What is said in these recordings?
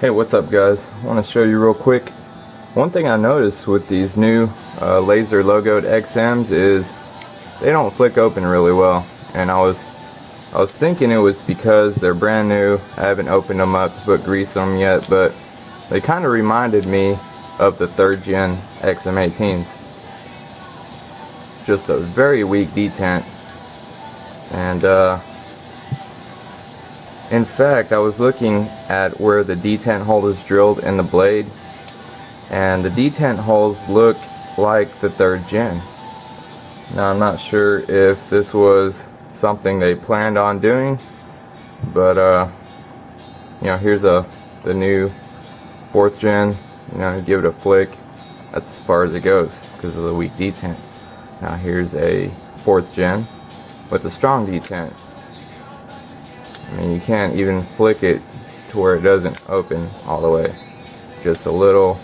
Hey, what's up guys? I want to show you real quick. One thing I noticed with these new laser logoed XMs is they don't flick open really well, and I was thinking it was because they're brand new. I haven't opened them up to put grease on them yet, but they kind of reminded me of the 3rd gen XM18s. Just a very weak detent, and in fact, I was looking at where the detent hole is drilled in the blade, and the detent holes look like the 3rd gen. Now, I'm not sure if this was something they planned on doing, but you know, here's the new 4th gen. You know, give it a flick. That's as far as it goes because of the weak detent. Now here's a 4th gen with a strong detent. I mean, you can't even flick it to where it doesn't open all the way. Just a little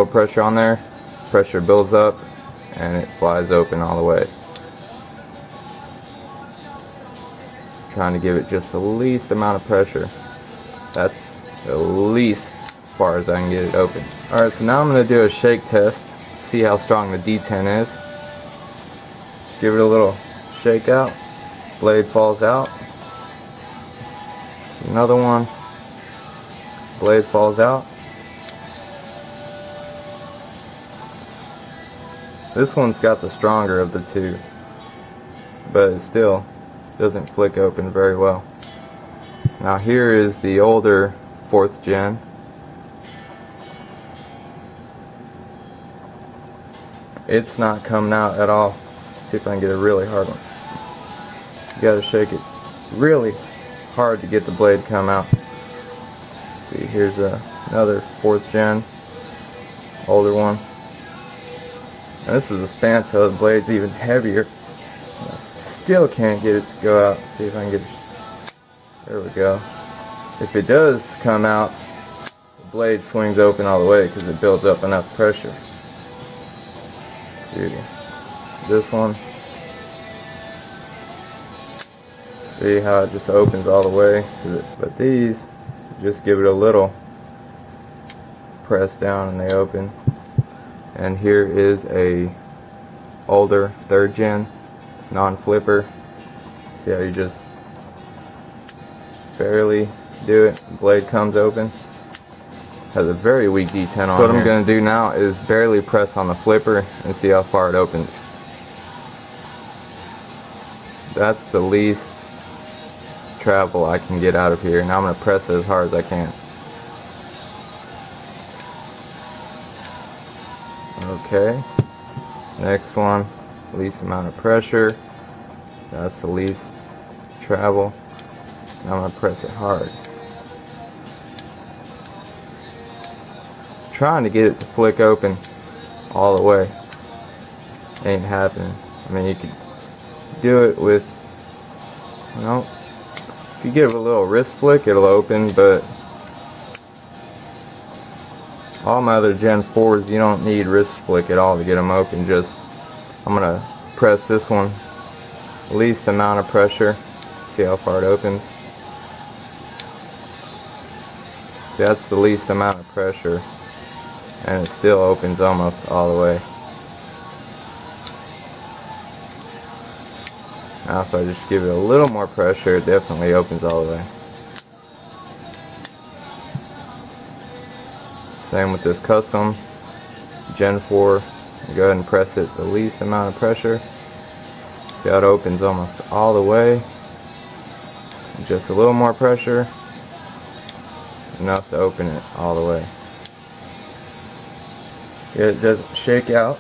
pressure on there. Pressure builds up and it flies open all the way. Trying to give it just the least amount of pressure. That's the least as far as I can get it open. Alright, so now I'm going to do a shake test. See how strong the detent is. Give it a little shake out. Blade falls out. Another one. Blade falls out. This one's got the stronger of the two, but it still doesn't flick open very well. Now here is the older 4th gen. It's not coming out at all. See if I can get a really hard one. You gotta shake it really hard to get the blade to come out. See, here's another 4th gen, older one. And this is a Spanto. The blade's even heavier. I still can't get it to go out. Let's see if I can get it. There we go. If it does come out, the blade swings open all the way because it builds up enough pressure. Let's see this one. See how it just opens all the way? But these, just give it a little press down and they open. And here is a older 3rd gen non-flipper. See how you just barely do it, the blade comes open. Has a very weak detent on it. So what I'm going to do now is barely press on the flipper and see how far it opens. That's the least travel I can get out of here. Now I'm going to press it as hard as I can. Okay, next one, least amount of pressure. That's the least travel. Now I'm going to press it hard. Trying to get it to flick open all the way. Ain't happening. I mean, you could do it with, you know, if you give it a little wrist flick, it'll open, but all my other Gen 4s, you don't need wrist flick at all to get them open. Just, I'm going to press this one, least amount of pressure, see how far it opens. See, that's the least amount of pressure, and it still opens almost all the way. Now if I just give it a little more pressure, it definitely opens all the way. Same with this custom Gen 4. Go ahead and press it the least amount of pressure. See how it opens almost all the way. Just a little more pressure. Enough to open it all the way. It doesn't shake out.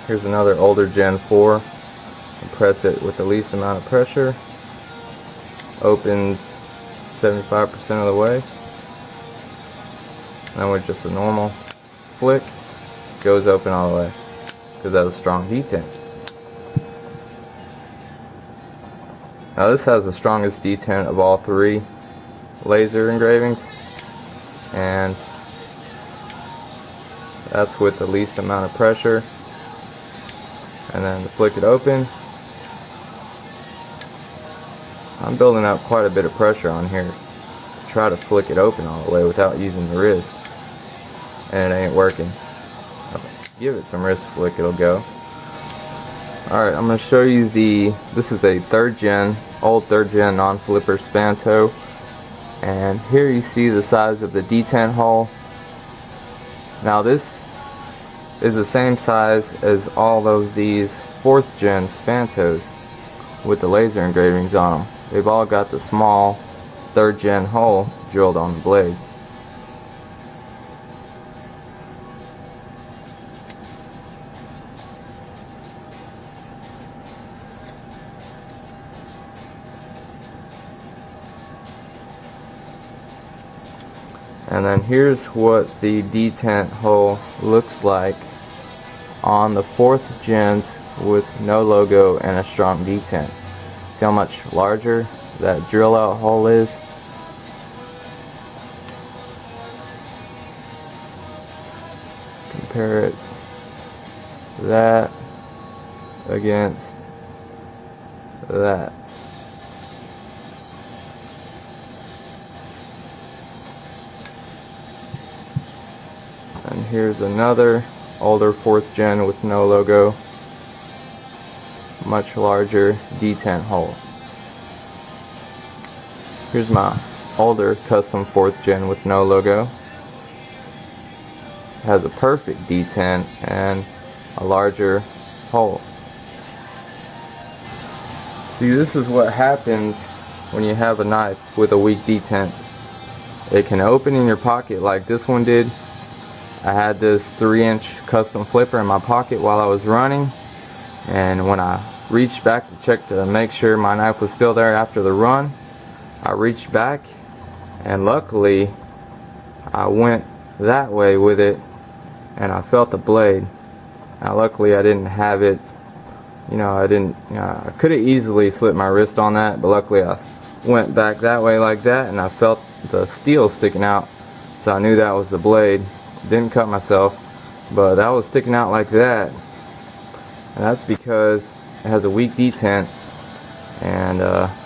Here's another older Gen 4. Press it with the least amount of pressure. Opens 75% of the way. And with just a normal flick, goes open all the way because that's a strong detent. Now this has the strongest detent of all 3 laser engravings, and that's with the least amount of pressure. And then to flick it open, I'm building up quite a bit of pressure on here to try to flick it open all the way without using the wrist, and it ain't working. Give it some wrist flick, it'll go. Alright, I'm going to show you this is a old third gen non-flipper Spanto, and here you see the size of the detent hole. Now this is the same size as all of these 4th gen Spantos with the laser engravings on them. They've all got the small 3rd gen hole drilled on the blade. And then here's what the detent hole looks like on the 4th gens with no logo and a strong detent. See how much larger that drill out hole is? Compare it that against that. And here's another older 4th gen with no logo, much larger detent hole. Here's my older custom 4th gen with no logo. Has a perfect detent and a larger hole. See, this is what happens when you have a knife with a weak detent. It can open in your pocket like this one did. I had this 3-inch custom flipper in my pocket while I was running, and when I reached back to check to make sure my knife was still there after the run, I reached back, and luckily I went that way with it and I felt the blade. Now luckily I didn't have it, I could have easily slipped my wrist on that, but luckily I went back that way like that and I felt the steel sticking out, so I knew that was the blade. Didn't cut myself, but that was sticking out like that, and that's because it has a weak detent, and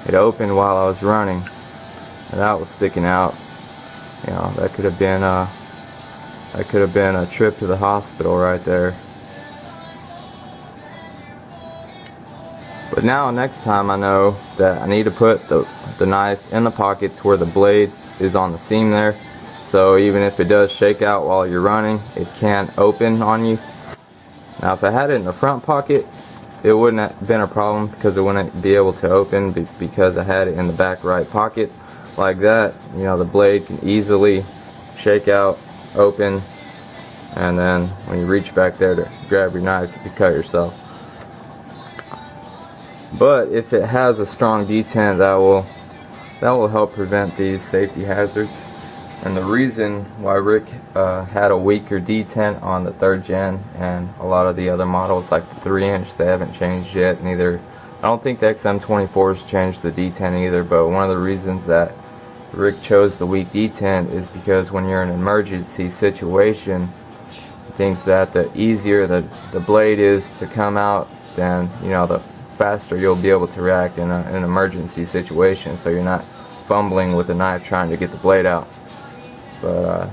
it opened while I was running, and that was sticking out. That could have been a trip to the hospital right there. But now next time I know that I need to put the knife in the pockets where the blade is on the seam there. So even if it does shake out while you're running, it can't open on you. Now if I had it in the front pocket, it wouldn't have been a problem because it wouldn't be able to open because I had it in the back right pocket like that. The blade can easily shake out, open, and then when you reach back there to grab your knife, you can cut yourself. But if it has a strong detent, that will help prevent these safety hazards. And the reason why Rick had a weaker detent on the 3rd gen and a lot of the other models like the 3-inch, they haven't changed yet. Neither, I don't think the XM24's changed the detent either, but one of the reasons that Rick chose the weak detent is because when you're in an emergency situation, he thinks that the easier the blade is to come out, then the faster you'll be able to react in an emergency situation, so you're not fumbling with the knife trying to get the blade out. But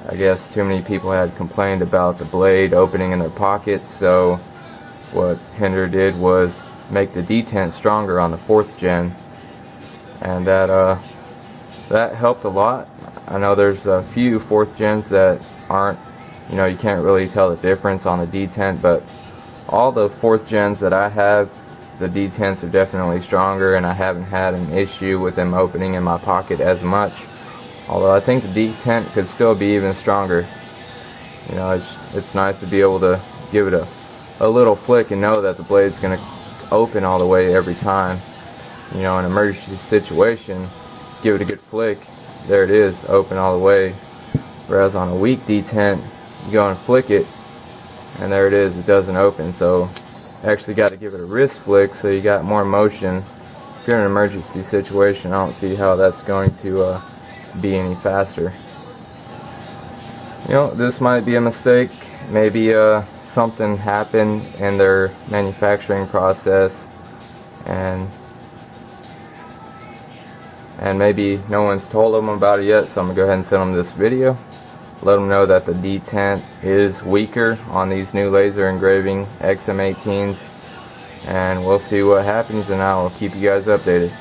I guess too many people had complained about the blade opening in their pockets, so what Hinderer did was make the detent stronger on the 4th gen, and that helped a lot. I know there's a few 4th gens that aren't, you can't really tell the difference on the detent, but all the 4th gens that I have, the detents are definitely stronger, and I haven't had an issue with them opening in my pocket as much. Although I think the detent could still be even stronger. It's nice to be able to give it a little flick and know that the blade's going to open all the way every time. In an emergency situation, give it a good flick, there it is, open all the way. Whereas on a weak detent, you go and flick it, and there it is, it doesn't open. So you actually got to give it a wrist flick so you got more motion. If you're in an emergency situation, I don't see how that's going to be any faster. This might be a mistake. Maybe something happened in their manufacturing process, and and maybe no one's told them about it yet, so I'm gonna go ahead and send them this video. Let them know that the detent is weaker on these new laser engraving XM18s, and we'll see what happens, and I will keep you guys updated.